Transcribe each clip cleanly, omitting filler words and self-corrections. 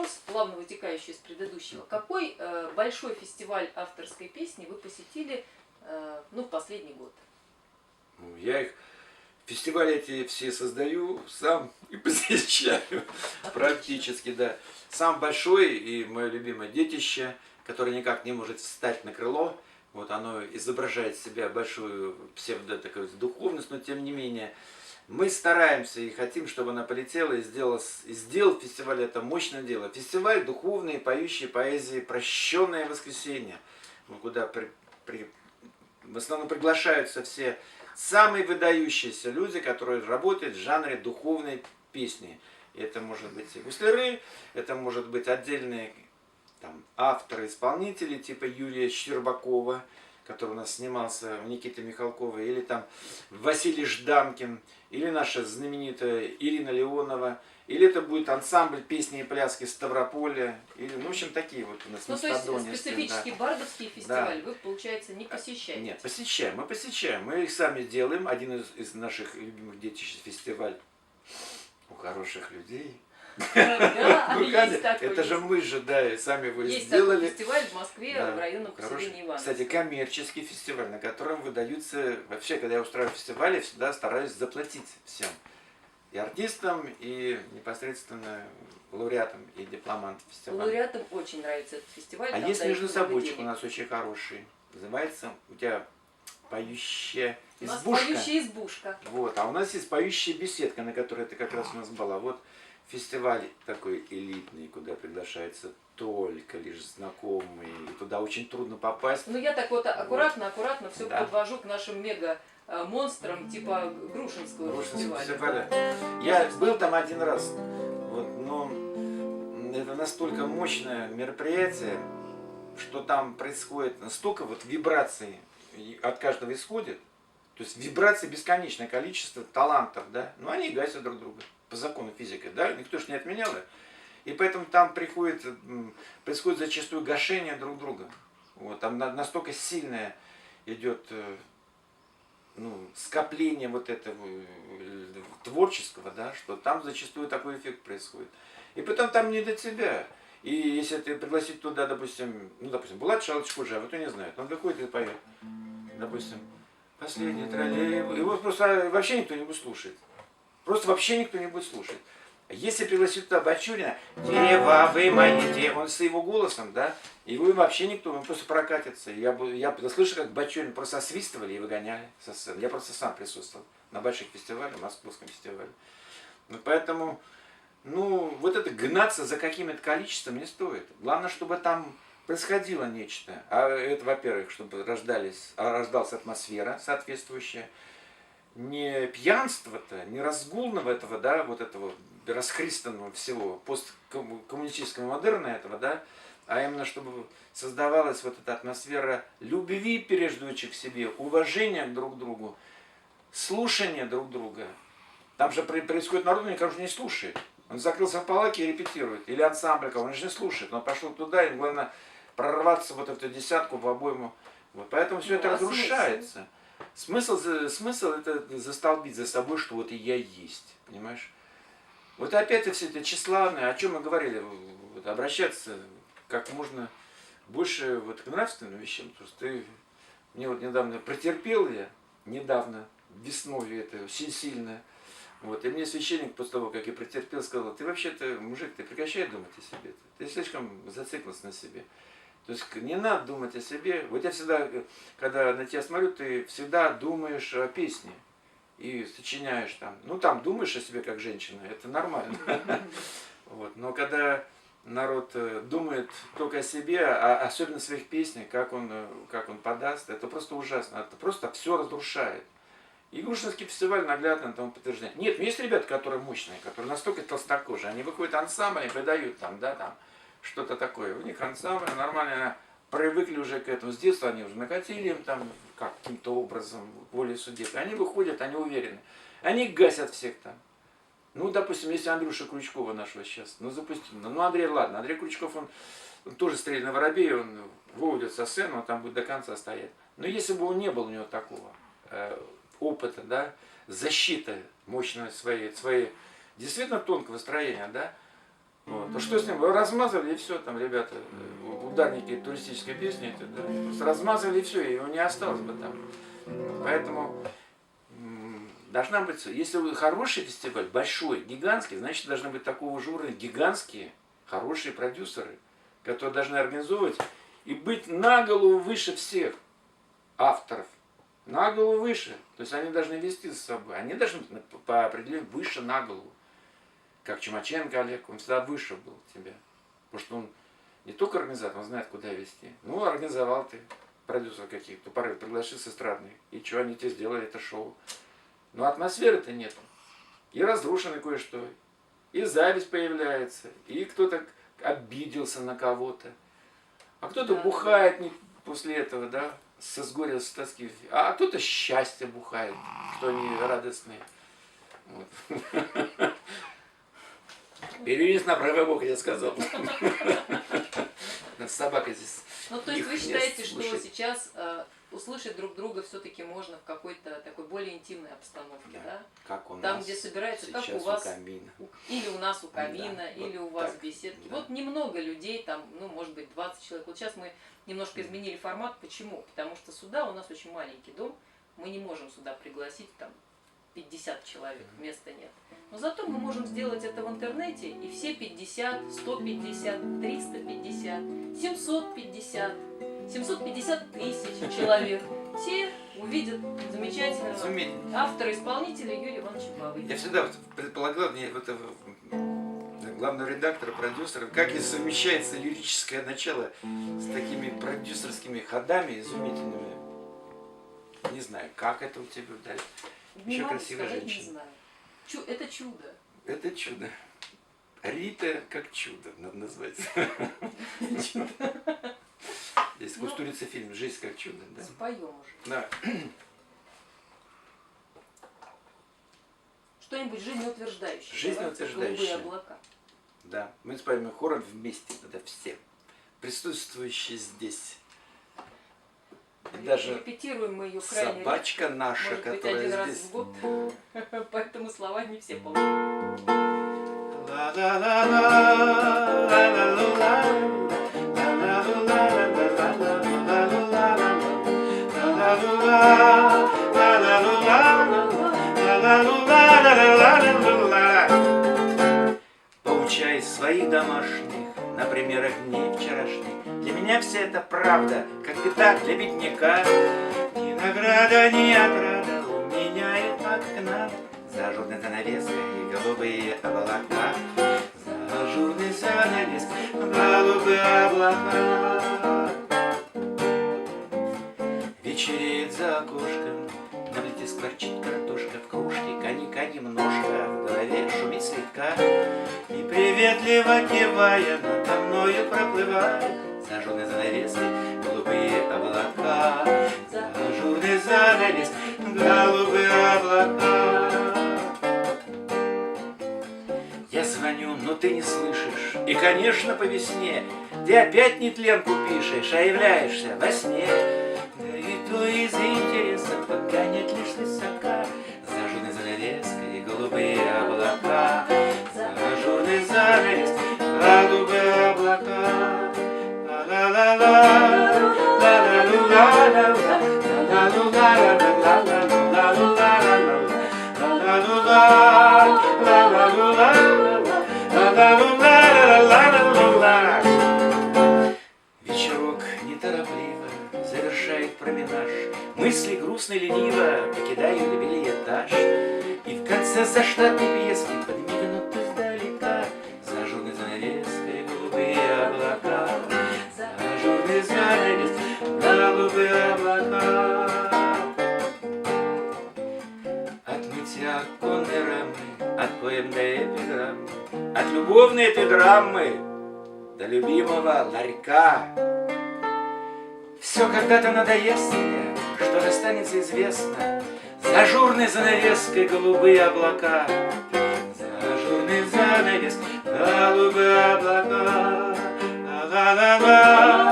вопрос, плавно вытекающий из предыдущего. Какой большой фестиваль авторской песни вы посетили в последний год? Я их, фестивали эти все создаю сам и посещаю. Практически, да. Сам большой и мое любимое детище, которое никак не может встать на крыло. Вот оно изображает себя большую духовность, но тем не менее мы стараемся и хотим, чтобы она полетела и сделал фестиваль это мощное дело. Фестиваль духовной, поющей поэзии «Прощенное воскресенье», куда в основном приглашаются все самые выдающиеся люди, которые работают в жанре духовной песни. Это может быть и гусляры, это может быть отдельные авторы, исполнители, типа Юрия Щербакова, который у нас снимался в Никите Михалковой, или Василий Жданкин, или наша знаменитая Ирина Леонова, или это будет ансамбль песни и пляски Ставрополя, или, в общем, такие вот у нас то есть специфические бардовские фестивали вы, получается, не посещаете? Нет, посещаем, мы их сами делаем. Один из наших любимых детищ фестиваль у хороших людей. Да, это же мы же, сами его есть сделали. Есть такой фестиваль в Москве, в районе поселения Ивановского. Кстати, коммерческий фестиваль, на котором выдаются... Вообще, когда я устраиваю фестивали, всегда стараюсь заплатить всем. И артистам, и непосредственно лауреатам и дипломантам фестиваля. Лауреатам очень нравится этот фестиваль. А есть между собойчик у нас очень хороший. Называется у тебя «Поющая избушка». У нас «Поющая избушка». Вот, а у нас есть «Поющая беседка», на которой ты как раз у нас была. Вот фестиваль такой элитный, куда приглашаются только лишь знакомые, и туда очень трудно попасть. Ну я так вот аккуратно все подвожу к нашим монстрам типа Грушинского фестиваля. Я был там один раз, но это настолько мощное мероприятие, что там происходит столько вибраций от каждого исходит. То есть вибраций бесконечное количество талантов, но они гасят друг друга по закону физики, никто же не отменял их. И поэтому там происходит зачастую гашение друг друга. Там настолько сильное идет скопление этого творческого, что там зачастую такой эффект происходит. И потом там не до тебя. И если ты пригласить туда, допустим, Булат Шалыч-Худжа, кто не знает, он выходит и поет, допустим, «Последний троллейбус», его просто вообще никто не будет слушать. Просто вообще никто не будет слушать. Если пригласить туда Бачурина, «Дерева вы мои, он с его голосом, его вообще никто, он просто прокатится. Я слышу, как Бачурин просто освистывали и выгоняли со сцены. Я просто сам присутствовал на больших фестивалях, московском фестивале. Поэтому, это гнаться за каким-то количеством не стоит. Главное, чтобы там происходило нечто. А это, во-первых, чтобы рождалась атмосфера соответствующая. Не пьянство-то, не разгульного этого расхристанного всего, посткоммунистического модерна этого, а именно чтобы создавалась эта атмосфера любви переждущих к себе, уважения друг к другу, слушания друг друга. Там же происходит народ, никого же не слушает. Он закрылся в палатке и репетирует. Или ансамбль, он же не слушает. Он пошел туда, и главное прорваться в эту десятку, в обойму. Поэтому все это разрушается. Смысл это застолбить за собой, что и я есть. Понимаешь? Опять все это тщеславное, о чем мы говорили, обращаться как можно больше к нравственным вещам. Просто мне недавно претерпел я, весной это сильно. И мне священник после того, как я претерпел, сказал: ты вообще-то, мужик, ты прекращай думать о себе. Ты слишком зациклился на себе. То есть не надо думать о себе. Я всегда, когда на тебя смотрю, ты всегда думаешь о песне. И сочиняешь думаешь о себе как женщина, это нормально. Но когда народ думает только о себе, а особенно в своих песнях, как он подаст, это просто ужасно. Это просто все разрушает. И Грушинский фестиваль наглядно тому подтверждает. Нет, есть ребята, которые мощные, которые настолько толстокожие, они выходят ансамбль и выдают что-то такое. У них ансамбль нормально, привыкли уже к этому. С детства они уже накатили им каким-то образом, волей судеб. Они выходят, они уверены. Они гасят всех там. Допустим, если Андрюша Крючкова нашего сейчас, запустим. Андрей, ладно, Андрей Крючков, он тоже стреляный воробей, он выводит со сцены, он там будет до конца стоять. Но если бы не было у него такого опыта, защиты мощной своей действительно тонкого строения, Вот. А что с ним? Его размазали и все, там, ребята, ударники туристической песни, это, да, просто размазали и все, его не осталось бы там. Поэтому должна быть, если хороший фестиваль, большой, гигантский, значит должны быть такого же уровня гигантские, хорошие продюсеры, которые должны организовывать и быть на голову выше всех авторов. На голову выше. То есть они должны вести за собой. Они должны быть по определению выше на голову. Как Чумаченко Олег, он всегда выше был тебя. Потому что он не только организатор, он знает, куда вести. Ну, организовал ты продюсеров каких-то, порыв, приглашил с эстрадных. И что они тебе сделали, это шоу. Но атмосферы-то нет. И разрушено кое-что. И зависть появляется. И кто-то обиделся на кого-то. А кто-то бухает после этого, да, с горя, с тоски. А кто-то счастье бухает, что они радостные. Вот. Перевес на правый бок, я сказал. Собака здесь. Ну, то есть вы считаете, что сейчас услышать друг друга все-таки можно в какой-то такой более интимной обстановке, да? Как у нас. Там, где собирается, как у вас. У камина. Или у нас у камина, да, или вот у вас так, в беседке. Да. Вот немного людей, там, ну, может быть, 20 человек. Вот сейчас мы немножко изменили формат. Почему? Потому что сюда у нас очень маленький дом. Мы не можем сюда пригласить там 50 человек, места нет. Но зато мы можем сделать это в интернете, и все 50, 150, 350, 750, 750 тысяч человек, все увидят замечательного автора-исполнителя Юрия Ивановича Бабы. Я всегда предполагал, главного редактора, продюсера, как и совмещается лирическое начало с такими продюсерскими ходами изумительными. Не знаю, как это у тебя дальше. Еще красивая женщина. Не знаю. Это чудо. Это чудо. Рита как чудо, надо назвать. Есть Кустурица фильм «Жизнь как чудо». Споем уже. Да. Что-нибудь жизнеутверждающее. Жизнеутверждающее. Голубые облака. Да. Мы споем хором вместе, тогда все. Присутствующие здесь. Даже репетируем мы ее крайне собачка редко. наша, Может быть, которая один здесь. раз в год. Поэтому слова не все помнят. Поучай своих домашних на примерах дней вчерашних. Для меня вся эта правда, как пятак для бедняка. Ни награда, ни отрада у меня и так как надо. За ажурной занавеской и голубые облака. За ажурный занавес, голубые облака. Вечереет за окошком, на плите скворчит картошка, в кружке коньяка немножко, в голове шумит слегка. И приветливо кивая, надо мною проплывает за ажурной занавеской голубые облака. За ажурный занавес, голубые облака. Я звоню, но ты не слышишь. И, конечно, по весне ты опять нетленку пишешь, а являешься во сне. Да и то из интереса пока нет лишь высока. За ажурной занавеской голубые облака. За ажурный занавес голубые облака. Ла-ла-ла-ла, ла-ла-ла-ла-ла, вечерок неторопливо завершает променаж. Мысли грустно лениво покидают билетаж. И в конце заштатной пьески подмигнут издалека. За ажурной занавеской голубые облака. За ажурный занавес голубые облака. Отмытья оконной рамы, от поэм до эпиграммы, от любовной эпиграммы до любимого ларька. Все когда-то надоест мне, что же станется известно. За ажурной занавеской голубые облака. За ажурный занавес голубые облака. La la la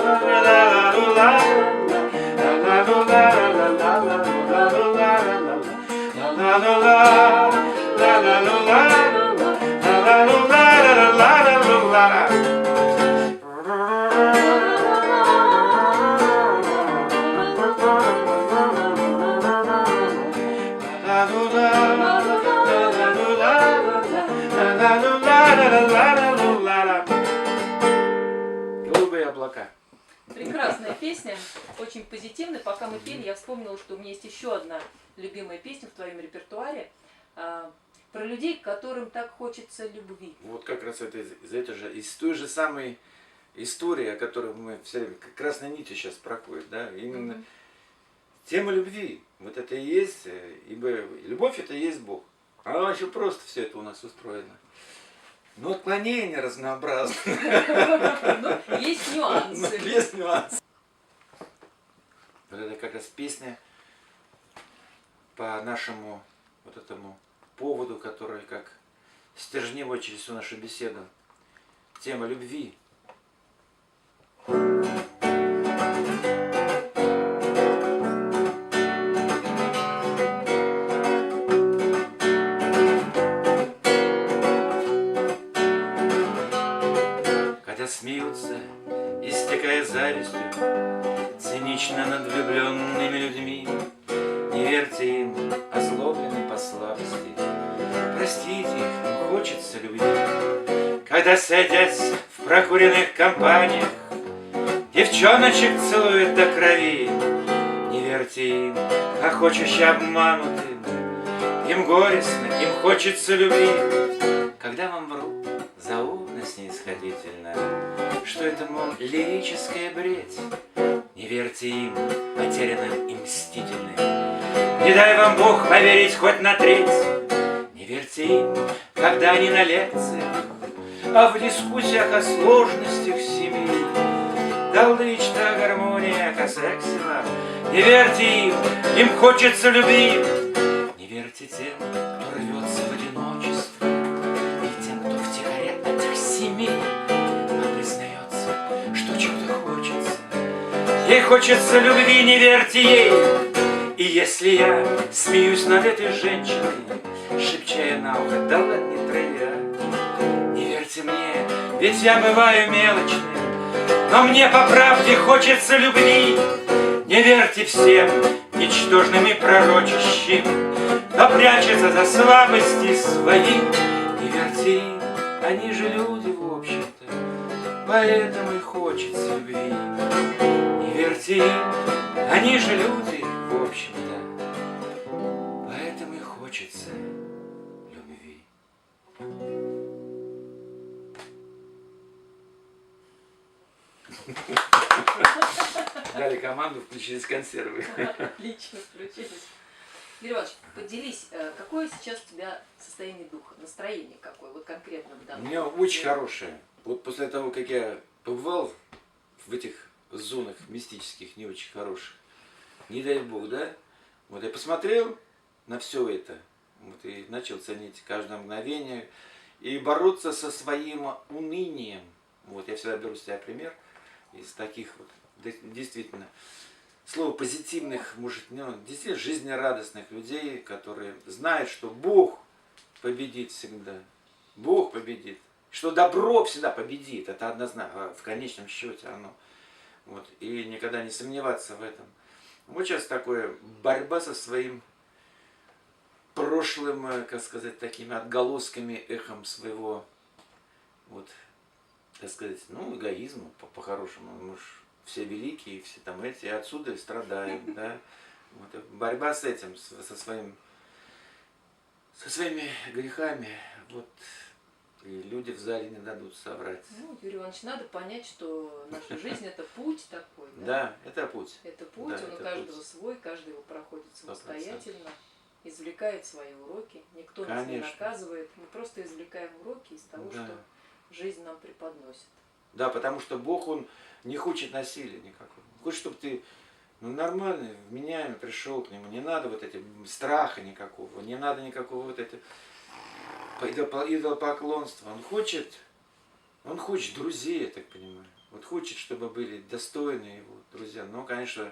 la la la la la la la la la la la la la la. облака. Прекрасная песня, очень позитивная. Пока мы пели, я вспомнила, что у меня есть еще одна любимая песня в твоем репертуаре про людей, которым так хочется любви. Вот как раз это из той же самой истории, о которой мы все время, как красной нитью сейчас проходит, да, именно тема любви. Вот это и есть, ибо любовь это и есть Бог. А очень просто все это у нас устроено. Но отклонения разнообразны. Ну, есть нюансы. Есть нюансы. Вот это как раз песня по нашему вот этому поводу, который как стержневой через всю нашу беседу. Тема любви. Когда смеются, истекая завистью, цинично над влюбленными людьми, не верьте им, озлобленным по слабости, простите их, им хочется любви. Когда садясь в прокуренных компаниях, девчоночек целует до крови, не верьте им, хохочуще обманутым, им горестно, им хочется любви. Когда вам врут заумно снисходительно, что это, мол, лирическая бредь, не верьте им, потерянным и мстительным, не дай вам Бог поверить хоть на треть. Не верьте им, когда они на лекциях, а в дискуссиях о сложностях семьи, толдычна гармония косексила. Не верьте им хочется любви. Не верьте тем, кто рвется в одиночество, и тем, кто втихаря от их семей, а признается, что чего-то хочется. Ей хочется любви, не верьте ей. И если я смеюсь над этой женщиной, шепча ей на ухо, да ладно, не травя, не верьте мне, ведь я бываю мелочным, но мне по правде хочется любви. Не верьте всем ничтожным и пророчащим, кто прячется за слабости свои. Не верьте им, они же люди, в общем-то, поэтому и хочется любви. Не верьте им, они же люди, в общем-то, поэтому и хочется любви. Дали команду, включились консервы. Отлично, включились. Юрий Иванович, поделись, какое сейчас у тебя состояние духа, настроение какое, вот конкретно в У данном меня очень хорошее. Вот после того, как я побывал в этих зонах мистических, не очень хороших, не дай Бог, да? Вот я посмотрел на все это, вот, и начал ценить каждое мгновение и бороться со своим унынием. Вот я всегда беру с тебя пример из таких вот, действительно, слово позитивных, может, ну, действительно жизнерадостных людей, которые знают, что Бог победит всегда. Бог победит. Что добро всегда победит. Это однозначно, в конечном счете оно. Вот. И никогда не сомневаться в этом. Вот сейчас такое борьба со своим прошлым, как сказать, такими отголосками, эхом своего, вот, так сказать, ну, эгоизма, по-хорошему. Мы ж все великие, все там эти, и отсюда и страдаем, да. Вот. Борьба с этим, со своими грехами, вот. И люди в зале не дадут соврать. Ну, Юрий Иванович, надо понять, что наша жизнь это путь такой. Да, да, это путь. Это путь, да, он у каждого путь свой, каждый его проходит 100%. самостоятельно, извлекает свои уроки. Никто нас не наказывает, мы просто извлекаем уроки из того, да. что жизнь нам преподносит. Да, потому что Бог, Он не хочет насилия никакого. Он хочет, чтобы ты нормальный, вменяемый пришел к Нему. Не надо вот эти страха никакого, не надо никакого вот этого идолопоклонства. Он хочет друзей, я так понимаю. Вот хочет, чтобы были достойные его друзья. Но, конечно,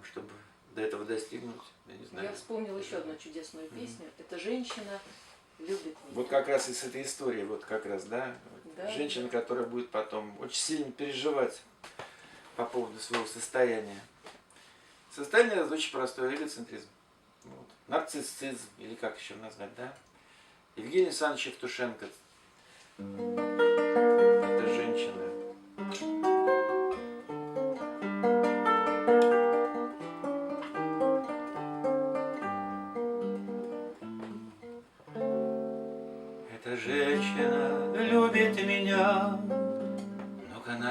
чтобы до этого достигнуть, я не знаю. Я вспомнила еще одну чудесную песню. Эта женщина любит меня. Вот как раз из этой истории, вот как раз, да, да женщина, да. которая будет потом очень сильно переживать по поводу своего состояния. Состояние это очень простое, эгоцентризм. Вот. Нарциссизм, или как еще назвать, да? Евгений Александрович Евтушенко. Это женщина.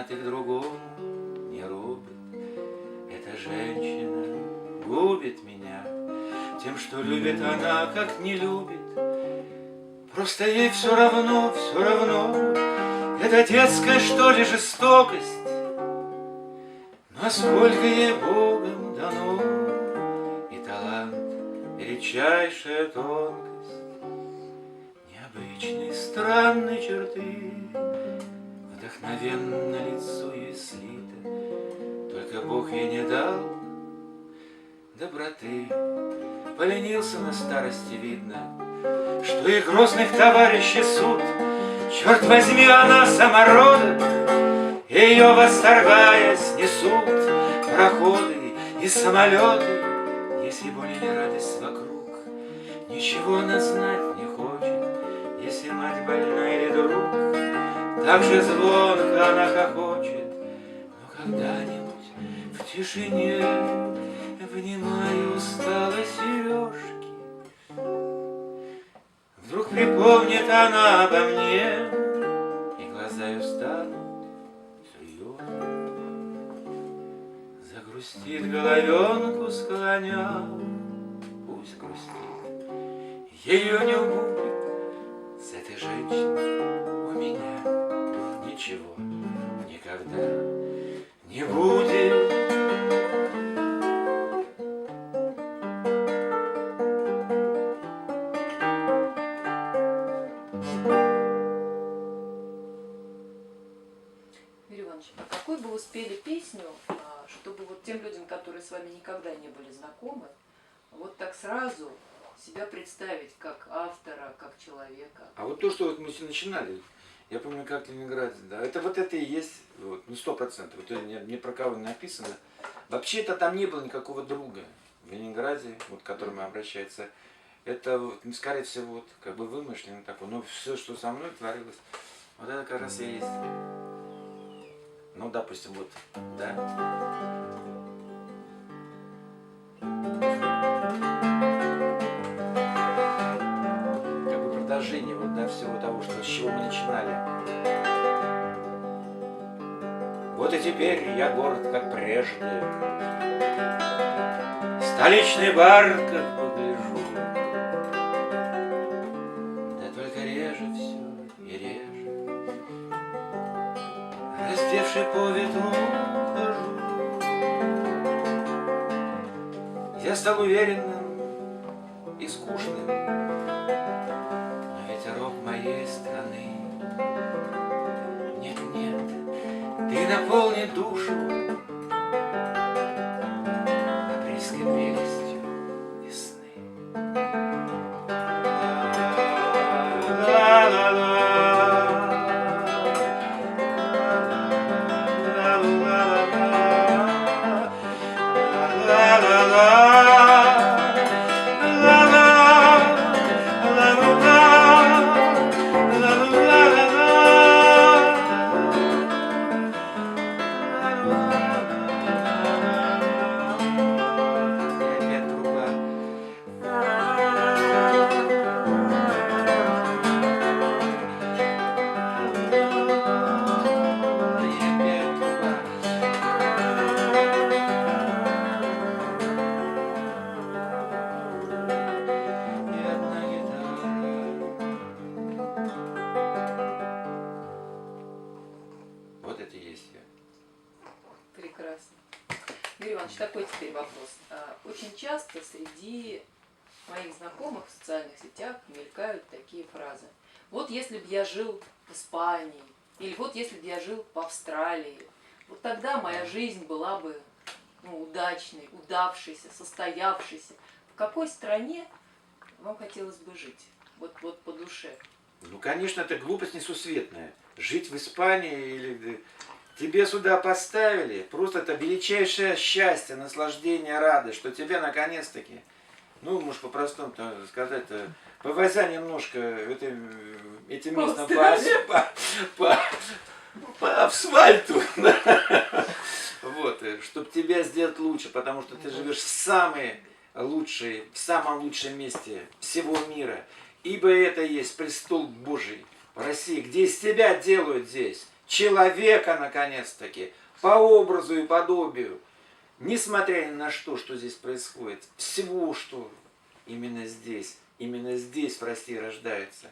женатых другому не рубит. Эта женщина губит меня тем, что любит она, как не любит. Просто ей все равно, все равно. Это детская, что ли, жестокость? Насколько ей Богом дано, и талант, и редчайшая тонкость, необычные, странные черты, вдохновенно лицо ей слито, только Бог ей не дал доброты. Поленился на старости, видно, что и грозных товарищей суд. Черт возьми, она самородок, ее восторгаясь несут пароходы и самолеты. Если боль или радость вокруг, ничего она знать не хочет. Если мать больна или друг, так же звонко она хохочет. Но когда-нибудь в тишине, внимая усталой сережки, вдруг припомнит она обо мне, и глаза ее станут слезы. Загрустит головенку склоня, пусть грустит, ее не будет. С этой женщиной у меня ничего никогда не будет. Юрий Иванович, а какой бы вы спели песню, чтобы вот тем людям, которые с вами никогда не были знакомы, вот так сразу себя представить как автора, как человека? А вот то, что вот мы начинали, я помню, как в Ленинграде, да, это вот это и есть, вот, ну 100%, вот это ни про кого не написано. Вообще-то там не было никакого друга в Ленинграде, вот к которому обращается. Это, вот, ну, скорее всего, вот, как бы вымышленно такое, но все, что со мной творилось, вот это как раз и есть. Ну, допустим, вот, да. Как бы продолжение вот, да, всего того, что, с чего мы начинали. Вот и теперь я город, как прежде, столичный бар, как погляжу, да только реже все и реже, раздевший по ветру хожу. Я стал уверенным и скучным, но ветерок моей страны нет-нет, ты наполни душу апрельской прелестью весны. Вот это и есть я. Прекрасно. Юрий Иванович, такой теперь вопрос. Очень часто среди моих знакомых в социальных сетях мелькают такие фразы. Вот если бы я жил в Испании, или вот если бы я жил в Австралии, вот тогда моя жизнь была бы удачной, удавшейся, состоявшейся. В какой стране вам хотелось бы жить? Вот по душе. Ну, конечно, это глупость несусветная. Жить в Испании или... Тебе сюда поставили, просто это величайшее счастье, наслаждение, радость, что тебе наконец-таки, ну, может по-простому сказать, повозя немножко этим местом по асфальту, вот, чтобы тебя сделать лучше, потому что ты живешь в самом лучшем месте всего мира, ибо это есть престол Божий в России, где из тебя делают здесь человека, наконец-таки, по образу и подобию, несмотря ни на что здесь происходит, всего, что именно здесь в России рождается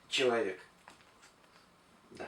человек. Да.